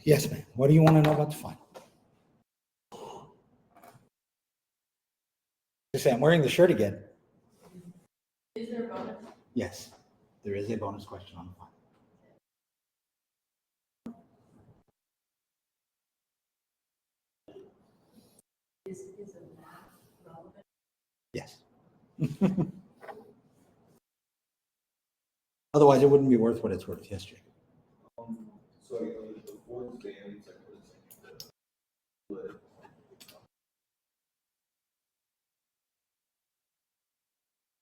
Yes, ma'am. What do you want to know about the final? Just say I'm wearing the shirt again. Is there a bonus? Yes, there is a bonus question on the final. Is a math relevant? Yes. Otherwise, it wouldn't be worth what it's worth. Yes, Jake. So the fourth band, like what is it?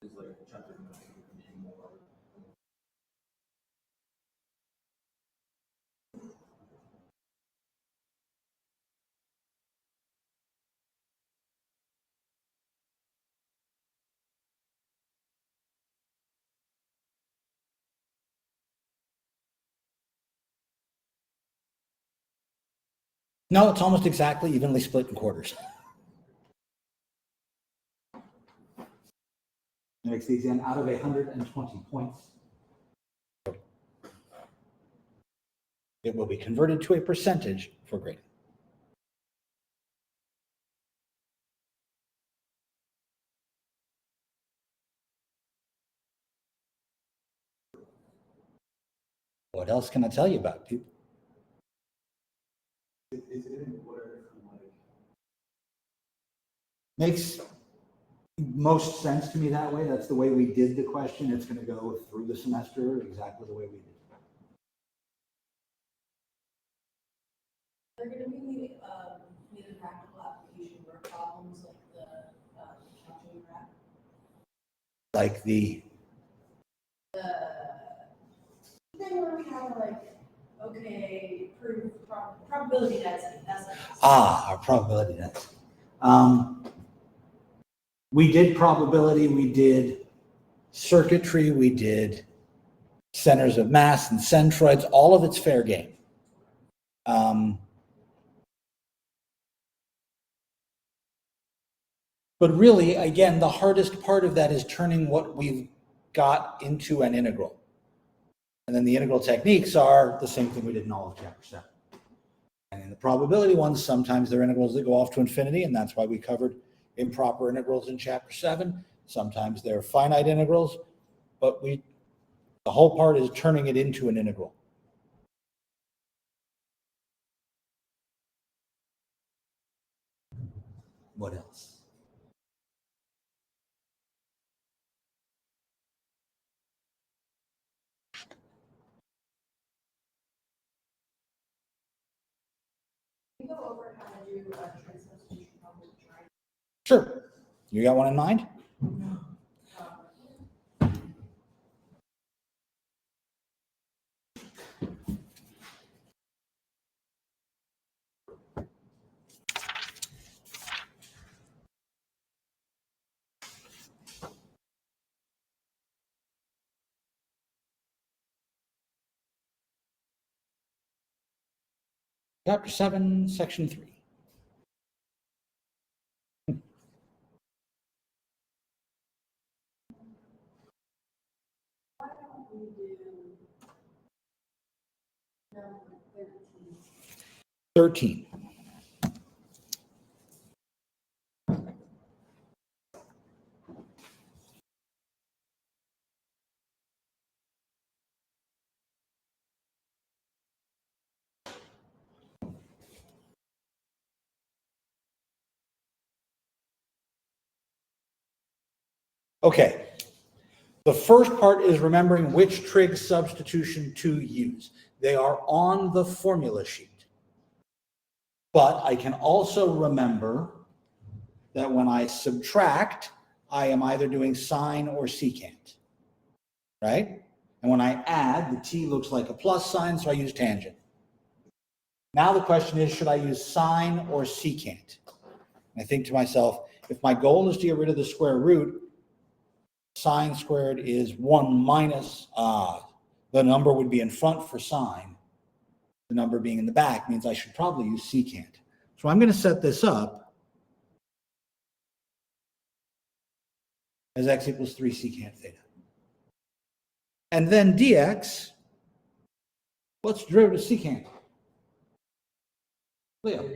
It's like chapter 9 more. No, it's almost exactly evenly split in quarters. Makes the exam out of 120 points. It will be converted to a percentage for grading. What else can I tell you about, people? Is it in order from like? Makes most sense to me that way. That's the way we did the question. It's going to go through the semester exactly the way we did. Are there going to be either practical application work problems like the counting graph? Like the thing where we have like, okay, prove probability density. That's like our probability density. We did probability, we did circuitry, we did centers of mass and centroids. All of it's fair game. But really, again, the hardest part of that is turning what we've got into an integral. And then the integral techniques are the same thing we did in all of chapter 7. And in the probability ones, sometimes they're integrals that go off to infinity, and that's why we covered improper integrals in chapter 7. Sometimes they're finite integrals, but the whole part is turning it into an integral. What else? Can you go over how to do a trace substitution problem with triangle? Sure. You got one in mind? Chapter 7, section 3. Why don't we do number 13? 13. Okay. The first part is remembering which trig substitution to use. They are on the formula sheet. But I can also remember that when I subtract, I am either doing sine or secant, right? And when I add, the t looks like a plus sign, so I use tangent. Now the question is, should I use sine or secant? And I think to myself, if my goal is to get rid of the square root, sine squared is 1 minus, the number would be in front for sine. The number being in the back means I should probably use secant. So I'm going to set this up as x equals 3 secant theta. And then dx, what's derivative of secant? Leo.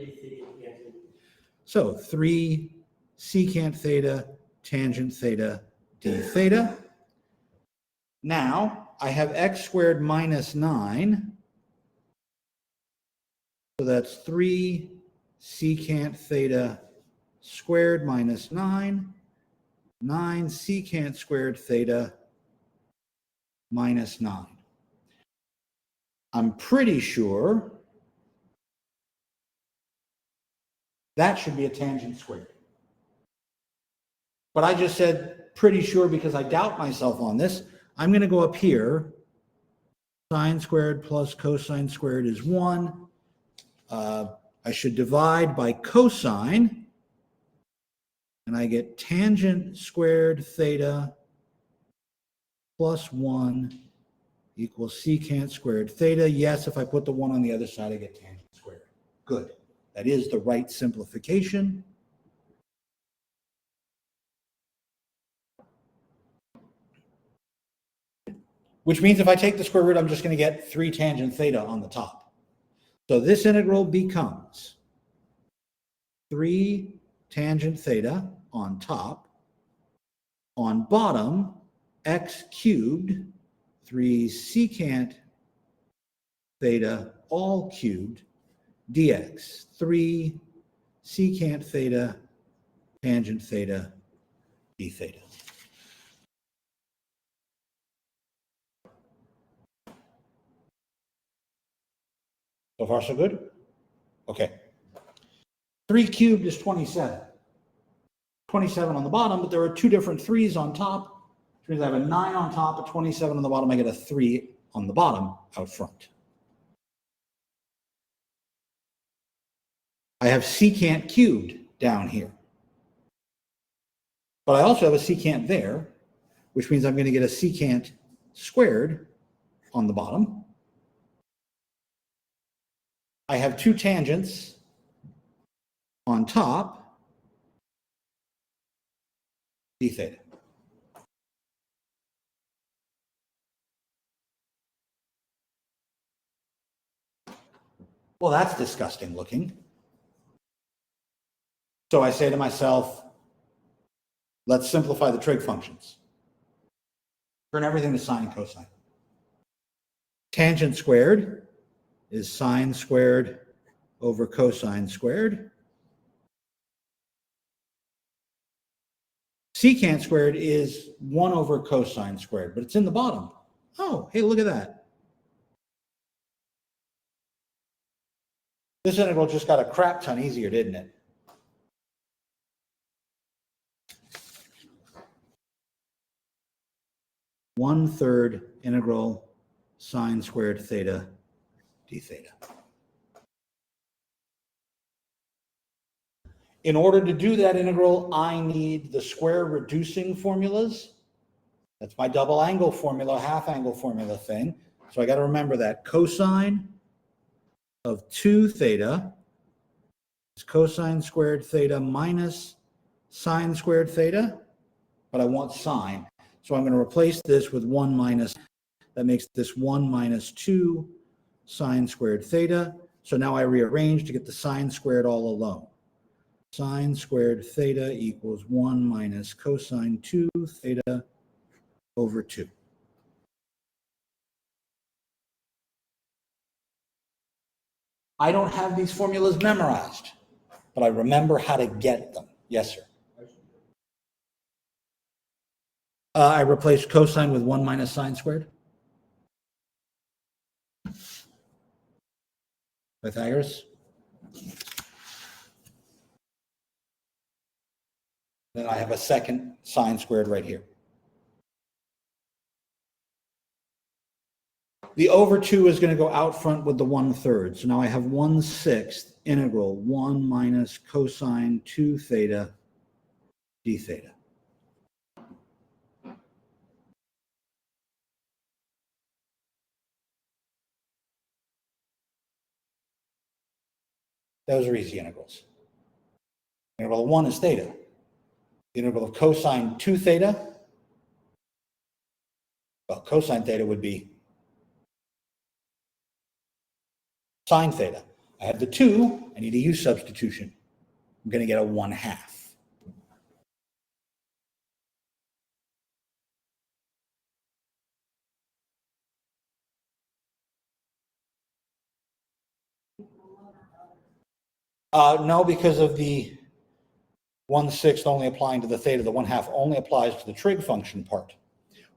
So 3 secant theta tangent theta d theta. Now I have x squared minus 9. So that's 3 secant theta squared minus 9, 9 secant squared theta minus 9. I'm pretty sure that should be a tangent squared. But I just said pretty sure because I doubt myself on this. I'm going to go up here. Sine squared plus cosine squared is 1. I should divide by cosine, and I get tangent squared theta plus 1 equals secant squared theta. Yes, if I put the 1 on the other side, I get tangent squared. Good. That is the right simplification. Which means if I take the square root, I'm just going to get 3 tangent theta on the top. So this integral becomes 3 tangent theta on top, on bottom, x cubed, 3 secant theta all cubed, dx, 3 secant theta tangent theta d theta. So far, so good? Okay. 3 cubed is 27. 27 on the bottom, but there are 2 different 3's on top, which means I have a 9 on top, a 27 on the bottom, I get a 3 on the bottom out front. I have secant cubed down here. But I also have a secant there, which means I'm going to get a secant squared on the bottom. I have 2 tangents on top, d theta. Well, that's disgusting looking. So I say to myself, let's simplify the trig functions. Turn everything to sine and cosine. Tangent squared is sine squared over cosine squared. Secant squared is 1 over cosine squared, but it's in the bottom. Oh, hey, look at that. This integral just got a crap ton easier, didn't it? One-third integral sine squared theta d theta. In order to do that integral, I need the square reducing formulas. That's my double angle formula, half angle formula thing. So I got to remember that cosine of 2 theta is cosine squared theta minus sine squared theta, but I want sine. So I'm going to replace this with 1 minus, that makes this 1 minus 2 sine squared theta. So now I rearrange to get the sine squared all alone. Sine squared theta equals 1 minus cosine 2 theta over 2. I don't have these formulas memorized, but I remember how to get them. Yes, sir. I replaced cosine with 1 minus sine squared. Pythagoras. Then I have a second sine squared right here. The over 2 is going to go out front with the 1/3. So now I have 1/6 integral 1 minus cosine 2 theta d theta. Those are easy integrals. Integral of 1 is theta. The integral of cosine 2 theta, well, cosine theta would be sine theta. I have the 2, I need a u substitution. I'm going to get a 1/2. No, because of the 1/6 only applying to the theta, the 1/2 only applies to the trig function part.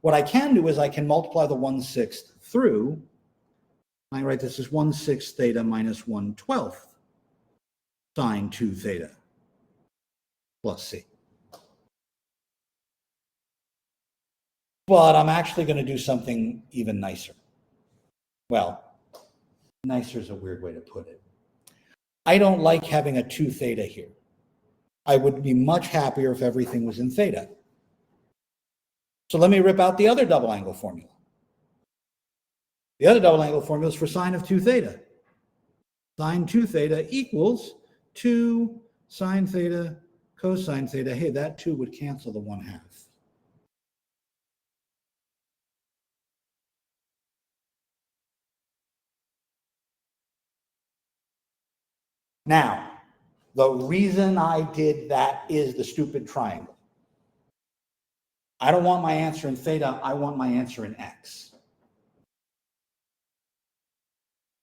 What I can do is I can multiply the 1/6 through. I write this as 1/6 theta minus 1/12 sine 2 theta plus c. But I'm actually going to do something even nicer. Well, nicer is a weird way to put it. I don't like having a 2 theta here. I would be much happier if everything was in theta. So let me rip out the other double angle formula. The other double angle formula is for sine of 2 theta. Sine 2 theta equals 2 sine theta cosine theta. Hey, that 2 would cancel the 1/2. Now, the reason I did that is the stupid triangle. I don't want my answer in theta, I want my answer in x.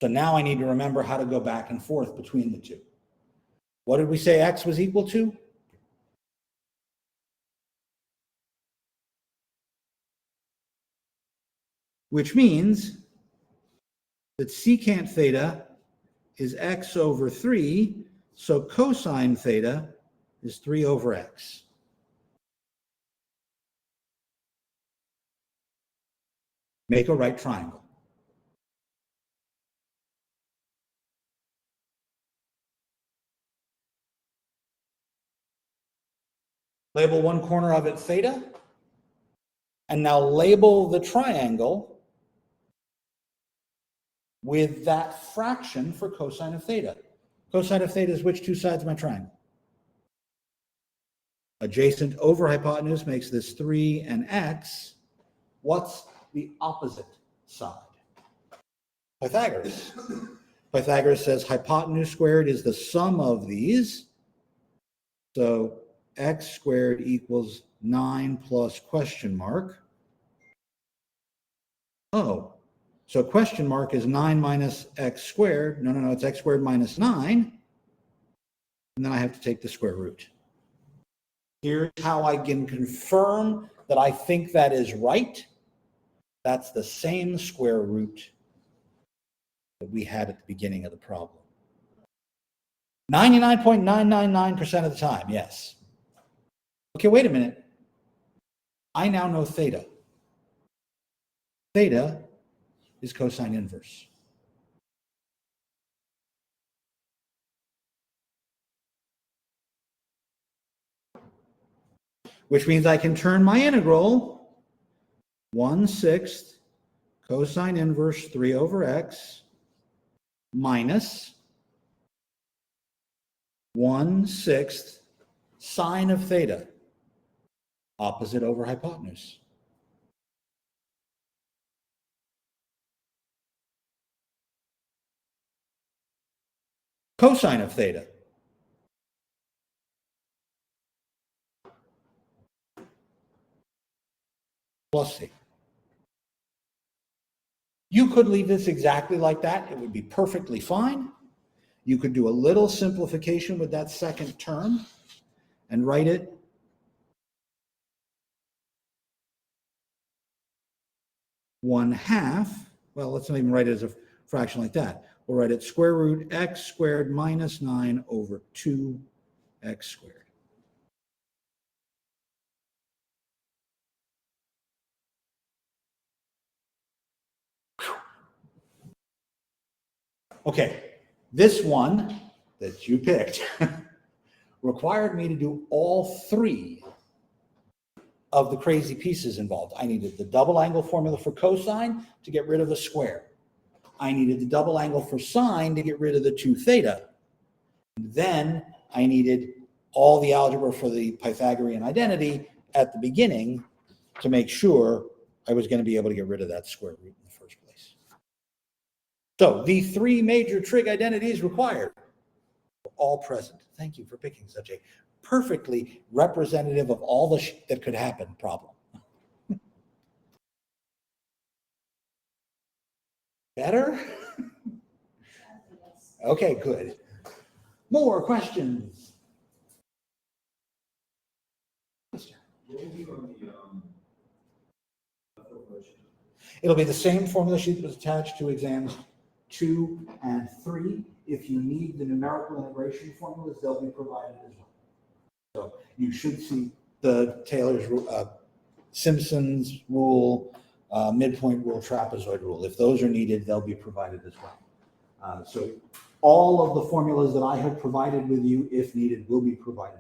So now I need to remember how to go back and forth between the two. What did we say x was equal to? Which means that secant theta is x over 3, so cosine theta is 3 over x. Make a right triangle. Label one corner of it theta, and now label the triangle with that fraction for cosine of theta. Cosine of theta is which two sides of my triangle? Adjacent over hypotenuse makes this 3 and x. What's the opposite side? Pythagoras. Pythagoras says hypotenuse squared is the sum of these. So x squared equals 9 plus question mark. Oh, so question mark is 9 minus x squared. No, it's x squared minus 9. And then I have to take the square root. Here's how I can confirm that I think that is right. That's the same square root that we had at the beginning of the problem. 99.999% of the time, yes. Okay, wait a minute. I now know theta. Theta is cosine inverse. Which means I can turn my integral 1/6 cosine inverse 3 over x minus 1/6 sine of theta, opposite over hypotenuse. Cosine of theta. Plus c. You could leave this exactly like that. It would be perfectly fine. You could do a little simplification with that second term and write it one half. Well, let's not even write it as a fraction like that. We'll write it square root x squared minus 9 over 2x squared. Okay, this one that you picked required me to do all 3 of the crazy pieces involved. I needed the double angle formula for cosine to get rid of the square. I needed the double angle for sine to get rid of the 2 theta. Then I needed all the algebra for the Pythagorean identity at the beginning to make sure I was going to be able to get rid of that square root in the first place. So the three major trig identities required are all present. Thank you for picking such a perfectly representative of all the that could happen problem. Better? Okay, good. More questions? What will be on the formulation? It'll be the same formula sheet that was attached to exams 2 and 3. If you need the numerical integration formulas, they'll be provided as well. So you should see the Taylor's Simpson's rule, midpoint rule, trapezoid rule. If those are needed, they'll be provided as well. So all of the formulas that I have provided with you, if needed, will be provided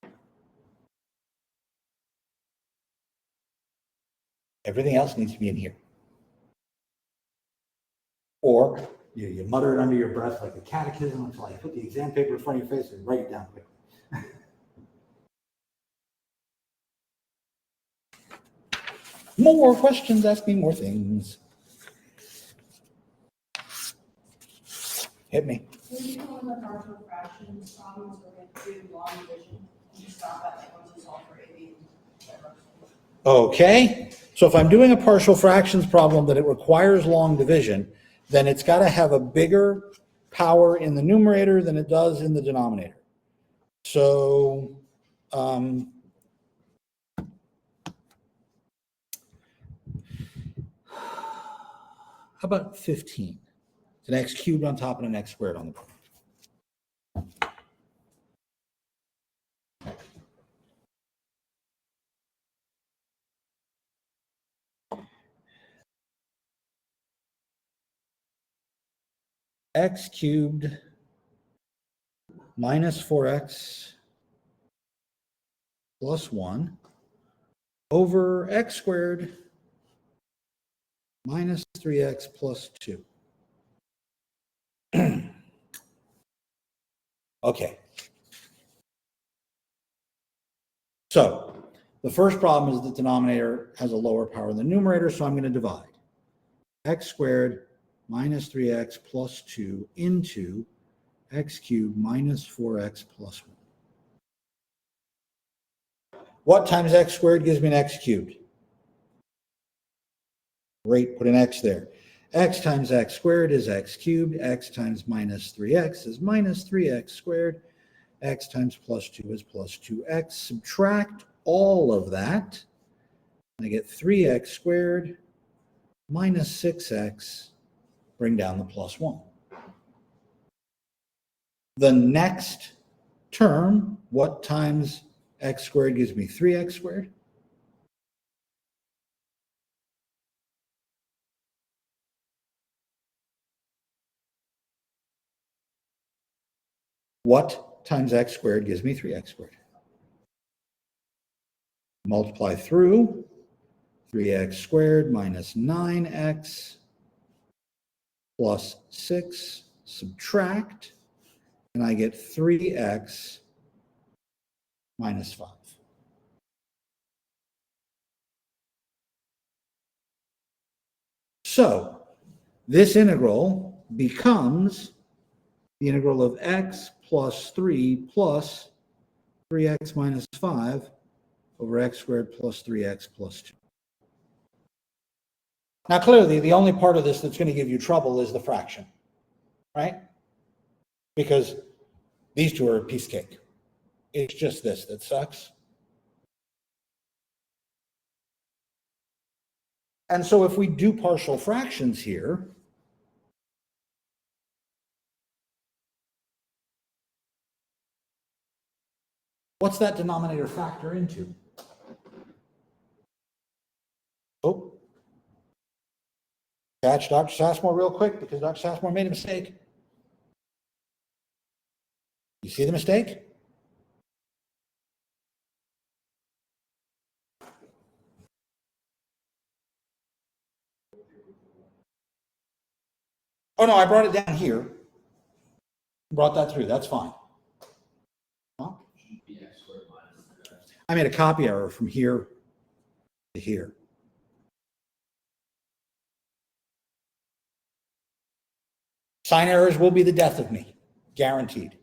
again. Everything else needs to be in here. Or you mutter it under your breath like a catechism until I put the exam paper in front of your face and write it down quickly. More questions, ask me more things. Hit me. When you go in the partial fractions problems, we're going to do long division and just stop at like once you solve for AB. Okay, so if I'm doing a partial fractions problem that it requires long division, then it's got to have a bigger power in the numerator than it does in the denominator. So how about 15? It's an x cubed on top and an x squared on the bottom. X cubed minus 4x plus 1 over x squared minus 3x plus 2. Okay. So the first problem is the denominator has a lower power than the numerator, so I'm going to divide. X squared minus 3x plus 2 into x cubed minus 4x plus 1. What times x squared gives me an x cubed? Great, put an x there. X times x squared is x cubed. X times minus 3x is minus 3x squared. X times plus 2 is plus 2x. Subtract all of that, and I get 3x squared minus 6x, bring down the plus 1. The next term, what times x squared gives me 3x squared? What times x squared gives me 3x squared? Multiply through 3x squared minus 9x plus 6, subtract, and I get 3x minus 5. So this integral becomes the integral of x plus 3 plus 3x minus 5 over x squared plus 3x plus 2. Now, clearly, the only part of this that's going to give you trouble is the fraction, right? Because these two are a piece of cake. It's just this that sucks. And so if we do partial fractions here, what's that denominator factor into? Oh, catch Dr. Sassmore real quick because Dr. Sassmore made a mistake. You see the mistake? Oh no, I brought it down here. Brought that through, that's fine. Huh? I made a copy error from here to here. Sign errors will be the death of me, guaranteed.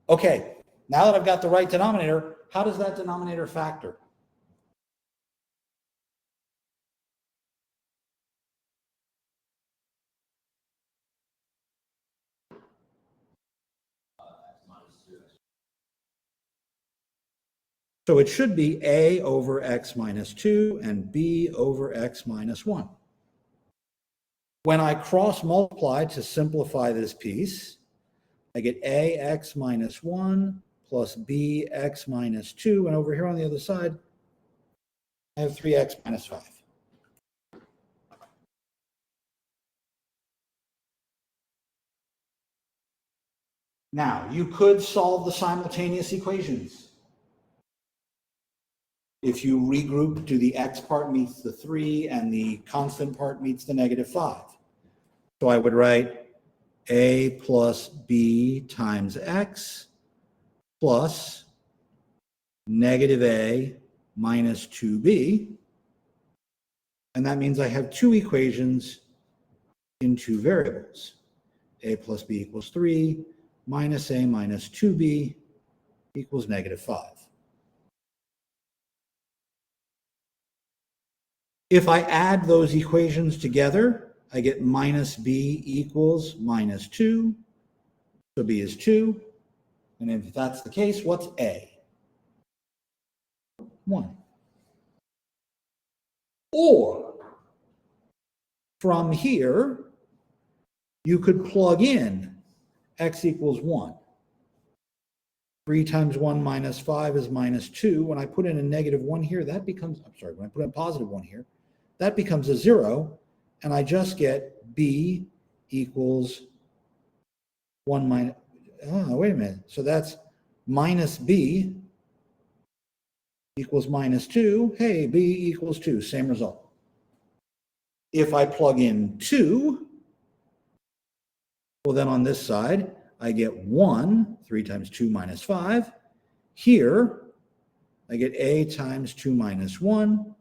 Okay, now that I've got the right denominator, how does that denominator factor? So it should be a over x minus 2 and b over x minus 1. When I cross multiply to simplify this piece, I get ax minus 1 plus bx minus 2. And over here on the other side, I have 3x minus 5. Now, you could solve the simultaneous equations. If you regroup, do the x part meets the 3 and the constant part meets the negative 5. So I would write a plus b times x plus negative a minus 2b. And that means I have two equations in two variables. A plus b equals 3 minus a minus 2b equals negative 5. If I add those equations together, I get minus b equals minus 2. So b is 2. And if that's the case, what's a? 1. Or from here, you could plug in x equals 1. 3 times 1 minus 5 is minus 2. When I put in a negative 1 here, that becomes, when I put in a positive 1 here, that becomes a 0, and I just get b equals 1 minus, wait a minute. So that's minus b equals minus 2. Hey, b equals 2, same result. If I plug in 2, well, then on this side, I get 1, 3 times 2 minus 5. Here, I get a times 2 minus 1,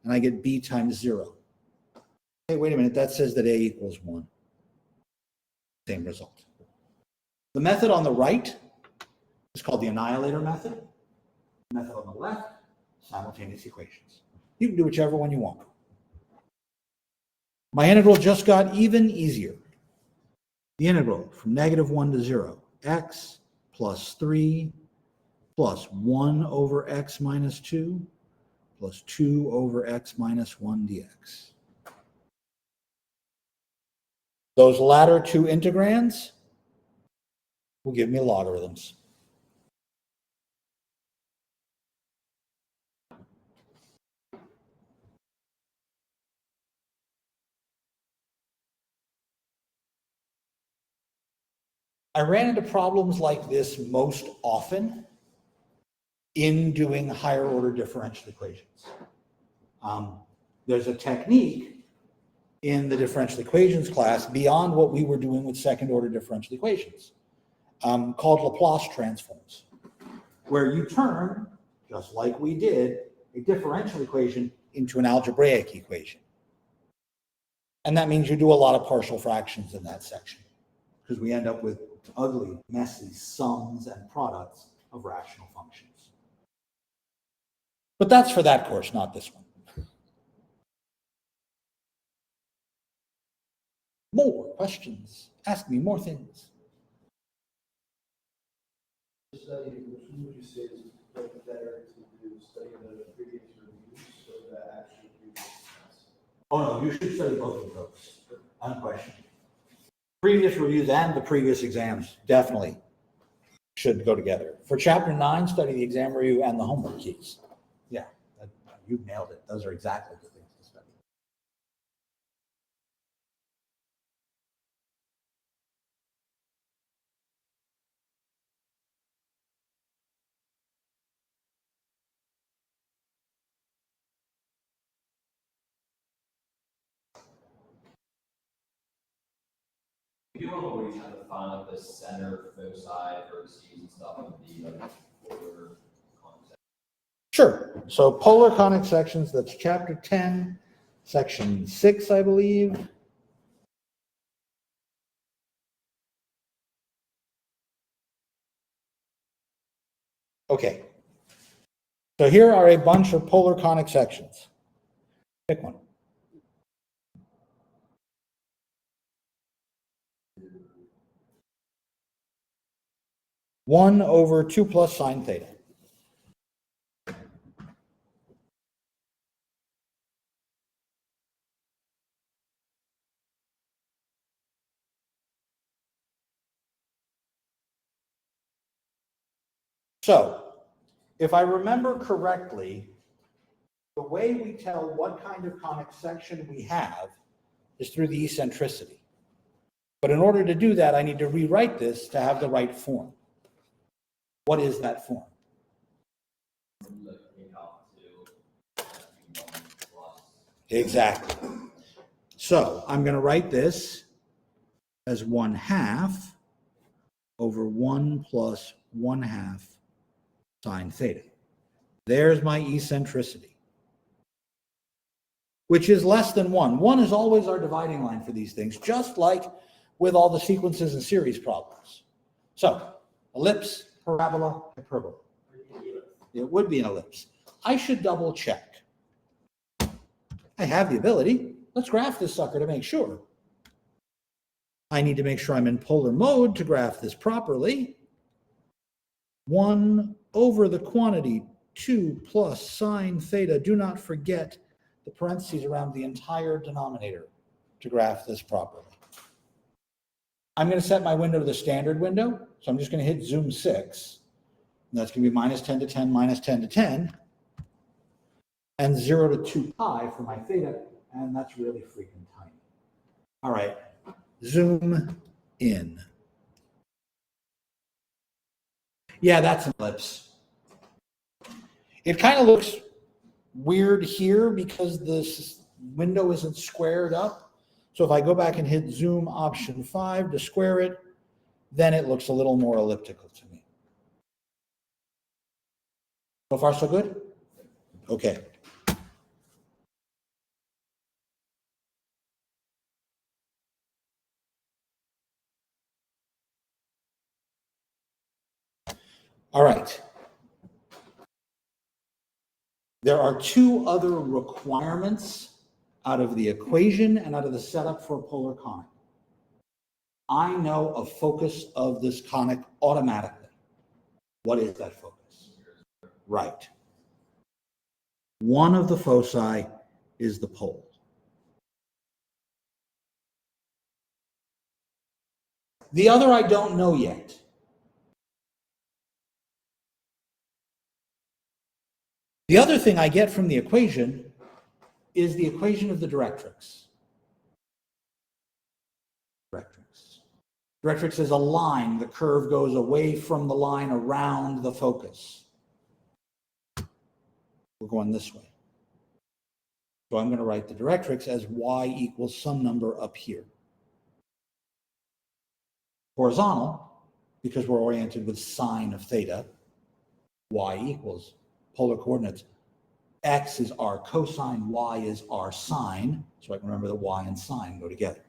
and I get b times 0. Hey, wait a minute, that says that a equals 1. Same result. The method on the right is called the annihilator method. The method on the left, simultaneous equations. You can do whichever one you want. My integral just got even easier. The integral from negative 1 to 0, x plus 3 plus 1 over x minus 2 plus 2 over x minus 1 dx. Those latter two integrands will give me logarithms. I ran into problems like this most often in doing higher order differential equations. There's a technique in the differential equations class beyond what we were doing with second order differential equations called Laplace transforms, where you turn, just like we did, a differential equation into an algebraic equation. And that means you do a lot of partial fractions in that section because we end up with ugly, messy sums and products of rational functions. But that's for that course, not this one. More questions. Ask me more things. Study, which one would you say is better to do, study the previous reviews or the actual previous class? Oh no, you should study both of those, unquestionably. Previous reviews and the previous exams definitely should go together. For chapter 9, study the exam review and the homework keys. Yeah, you nailed it. Those are exactly the things to study. You do where you have to find like the center, foci, vertices, and stuff of the polar concept. Sure. So polar conic sections, that's chapter 10, section 6, I believe. Okay. So here are a bunch of polar conic sections. Pick one. One over 2 plus sine theta. So, if I remember correctly, the way we tell what kind of conic section we have is through the eccentricity. But in order to do that, I need to rewrite this to have the right form. What is that form? Exactly. So I'm going to write this as 1/2 over 1 plus 1/2 sine theta. There's my eccentricity, which is less than 1. 1 is always our dividing line for these things, just like with all the sequences and series problems. So ellipse, parabola, hyperbola. It would be an ellipse. I should double check. I have the ability. Let's graph this sucker to make sure. I need to make sure I'm in polar mode to graph this properly. 1 over the quantity 2 plus sine theta. Do not forget the parentheses around the entire denominator to graph this properly. I'm going to set my window to the standard window. So I'm just going to hit zoom 6. And that's going to be minus 10 to 10, minus 10 to 10. And 0 to 2 pi for my theta. And that's really freaking tiny. All right. Zoom in. Yeah, that's an ellipse. It kind of looks weird here because this window isn't squared up. So if I go back and hit zoom option 5 to square it, then it looks a little more elliptical to me. So far, so good? Okay. All right. There are 2 other requirements out of the equation and out of the setup for a polar conic. I know a focus of this conic automatically. What is that focus? Right. One of the foci is the pole. The other I don't know yet. The other thing I get from the equation is the equation of the directrix. Directrix is a line. The curve goes away from the line around the focus. We're going this way. So I'm going to write the directrix as y equals some number up here. Horizontal, because we're oriented with sine of theta, y equals polar coordinates. X is our cosine, y is our sine. So I can remember that y and sine go together.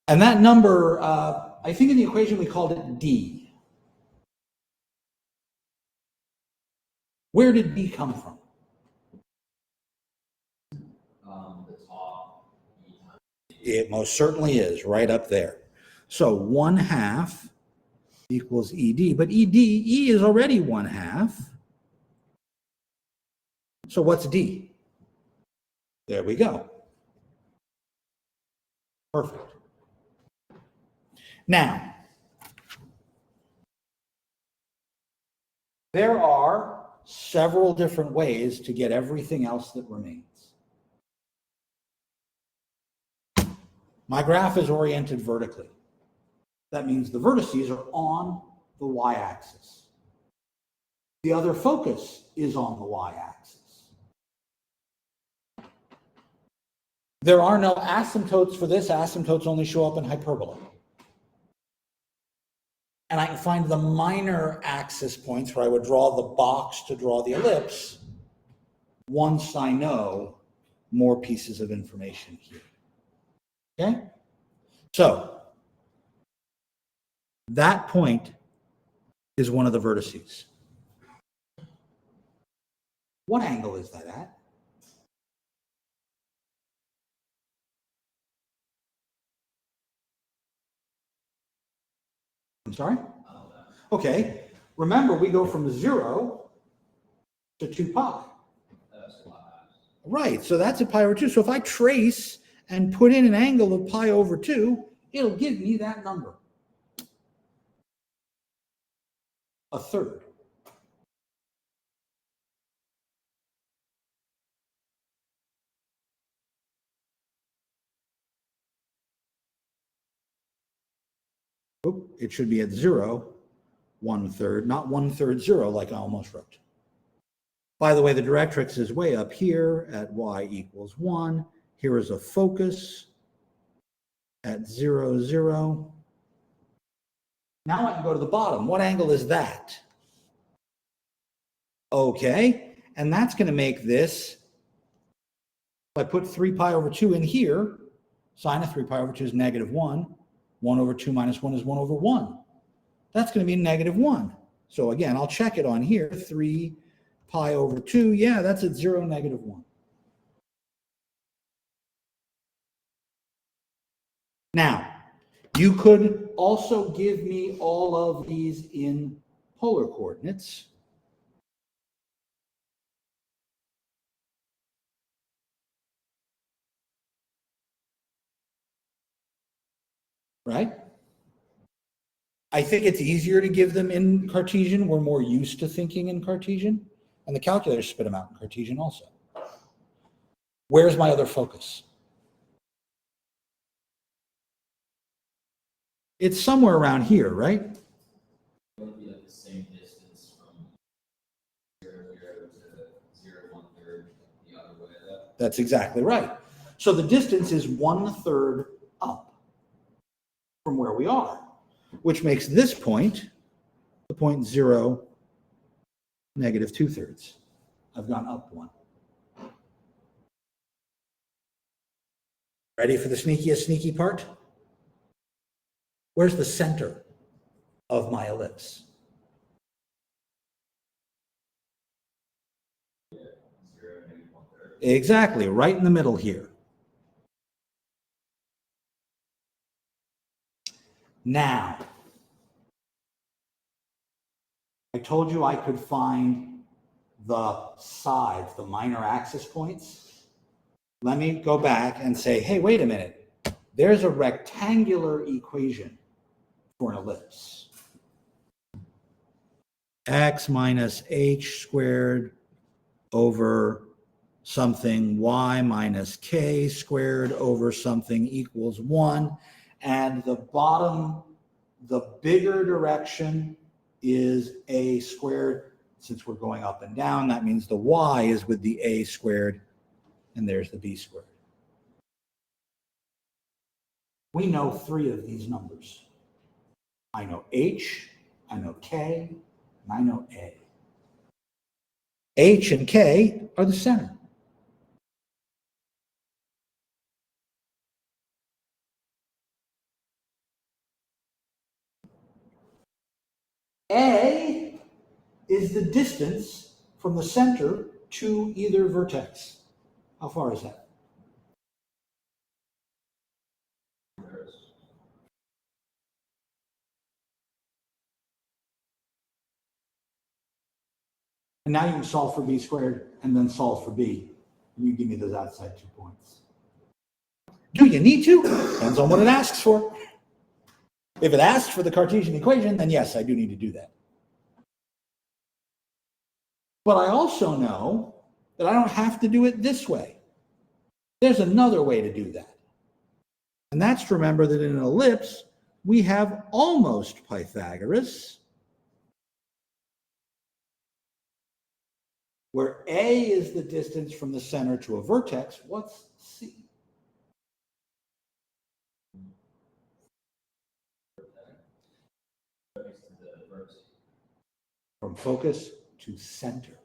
And that number, I think in the equation we called it d. Where did d come from? The top. It most certainly is, right up there. So 1/2 equals ED, but E is already 1/2. So what's D? There we go. Perfect. Now, there are several different ways to get everything else that remains. My graph is oriented vertically. That means the vertices are on the y-axis. The other focus is on the y-axis. There are no asymptotes for this. Asymptotes only show up in hyperbola. And I can find the minor axis points where I would draw the box to draw the ellipse once I know more pieces of information here. Okay? So that point is one of the vertices. What angle is that at? I'm sorry? Okay, remember we go from 0 to 2 pi. Right, so that's a pi over 2. So if I trace and put in an angle of pi over 2, it'll give me that number. A third. Oop, it should be at 0, 1/3, not 1/3 0 like I almost wrote. By the way, the directrix is way up here at y equals 1. Here is a focus at 0, 0. Now I can go to the bottom. What angle is that? Okay, and that's going to make this, if I put 3 pi over 2 in here, sine of 3 pi over 2 is -1. 1 over 2 minus 1 is 1 over 1. That's going to be -1. So again, I'll check it on here. 3 pi over 2, yeah, that's at 0, -1. Now, you could also give me all of these in polar coordinates. Right? I think it's easier to give them in Cartesian. We're more used to thinking in Cartesian. And the calculators spit them out in Cartesian also. Where's my other focus? It's somewhere around here, right? It would be like the same distance from 0, 0 to 0, 1/3 the other way up. That's exactly right. So the distance is 1/3 up from where we are, which makes this point the point 0, -2/3. I've gone up 1. Ready for the sneakiest sneaky part? Where's the center of my ellipse? 0, -1/3. Exactly, right in the middle here. Now, I told you I could find the sides, the minor axis points. Let me go back and say, hey, wait a minute. There's a rectangular equation for an ellipse. X minus h squared over something y minus k squared over something equals 1. And the bottom, the bigger direction is a squared. Since we're going up and down, that means the y is with the a squared, and there's the b squared. We know 3 of these numbers. I know h, I know k, and I know a. H and k are the center. A is the distance from the center to either vertex. How far is that? And now you can solve for b squared and then solve for b. And you give me those outside 2 points. Do you need to? Depends on what it asks for. If it asks for the Cartesian equation, then yes, I do need to do that. But I also know that I don't have to do it this way. There's another way to do that. And that's to remember that in an ellipse, we have almost Pythagoras, where A is the distance from the center to a vertex. What's C? From focus to center.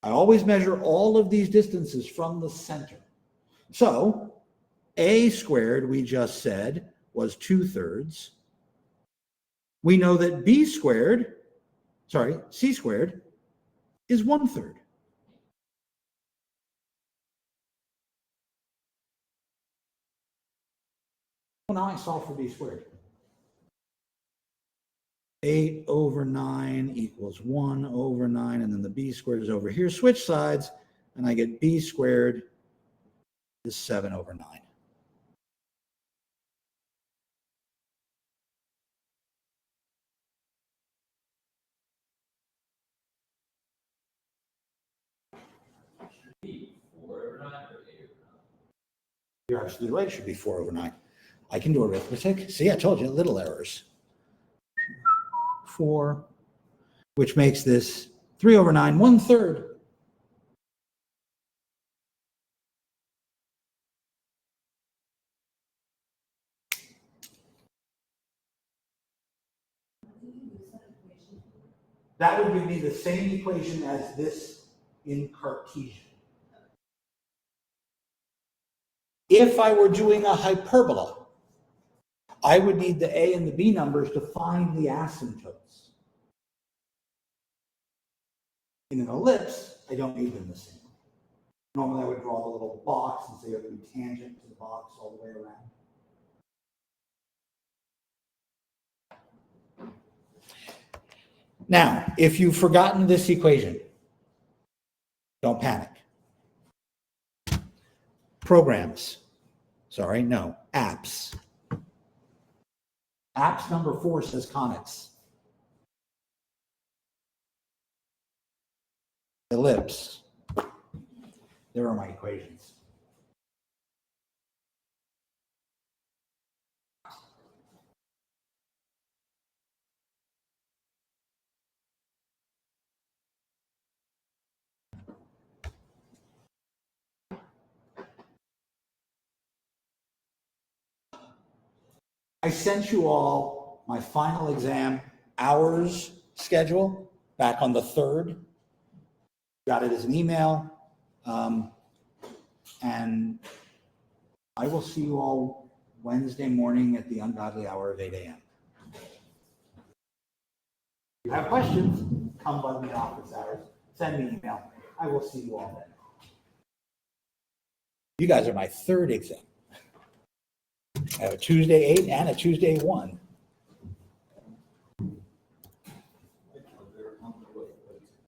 I always measure all of these distances from the center. So A squared, we just said, was 2/3. We know that C squared is 1/3. Well, now I solve for B squared. 8/9 equals 1/9, and then the B squared is over here. Switch sides, and I get B squared is 7/9. Be 4/9 or 8/9? You're absolutely right. It should be 4/9. I can do arithmetic. See, I told you, little errors. 4, which makes this 3/9, 1/3. That would give me the same equation as this in Cartesian. If I were doing a hyperbola, I would need the A and the B numbers to find the asymptotes. In an ellipse, I don't need them the same. Normally, I would draw the little box and say it would be tangent to the box all the way around. Now, if you've forgotten this equation, don't panic. Apps. Apps number 4 says conics. Ellipse. There are my equations. I sent you all my final exam hours schedule back on the 3rd. Got it as an email. And I will see you all Wednesday morning at the ungodly hour of 8 a.m. If you have questions, come by the office hours, send me an email. I will see you all then. You guys are my 3rd exam. I have a Tuesday 8 and a Tuesday 1.